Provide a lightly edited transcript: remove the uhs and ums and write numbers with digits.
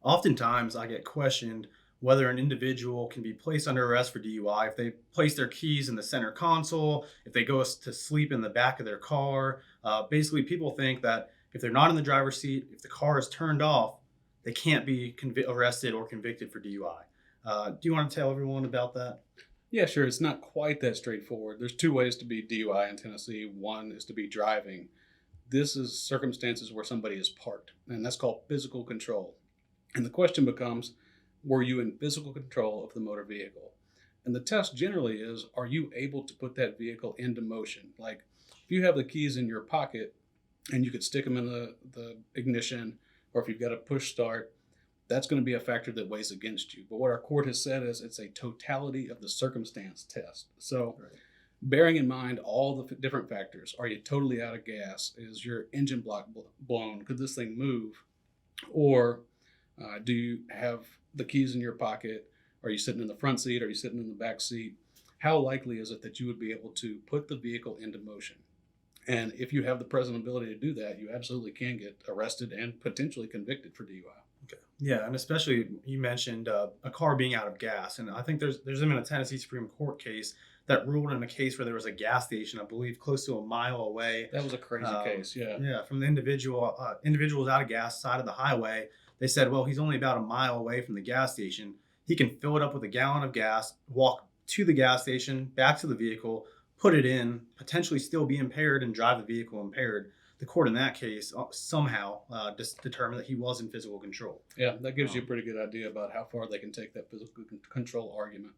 Oftentimes, I get questioned whether an individual can be placed under arrest for DUI if they place their keys in the center console, if they go to sleep in the back of their car. Basically, people think that if they're not in the driver's seat, if the car is turned off, they can't be arrested or convicted for DUI. Do you want to tell everyone about that? Yeah, sure. It's not quite that straightforward. There's two ways to be DUI in Tennessee. One is to be driving. This is circumstances where somebody is parked, and that's called physical control. And the question becomes, were you in physical control of the motor vehicle? And the test generally is, are you able to put that vehicle into motion? Like if you have the keys in your pocket and you could stick them in the ignition, or if you've got a push start, that's going to be a factor that weighs against you. But what our court has said is it's a totality of the circumstance test. So, Right. bearing in mind all the different factors, are you totally out of gas? Is your engine block blown? Could this thing move? Or do you have the keys in your pocket? Are you sitting in the front seat? Are you sitting in the back seat? How likely is it that you would be able to put the vehicle into motion? And if you have the present ability to do that, you absolutely can get arrested and potentially convicted for DUI. Okay. Yeah, and especially you mentioned a car being out of gas, and I think there's even a Tennessee Supreme Court case that ruled in a case where there was a gas station, I believe, close to a mile away. That was a crazy case. Yeah. Yeah, from the individuals out of gas side of the highway. They said, well, he's only about a mile away from the gas station. He can fill it up with a gallon of gas, walk to the gas station, back to the vehicle, put it in, potentially still be impaired and drive the vehicle impaired. The court in that case somehow just determined that he was in physical control. Yeah. That gives you a Um, pretty good idea about how far they can take that physical control argument.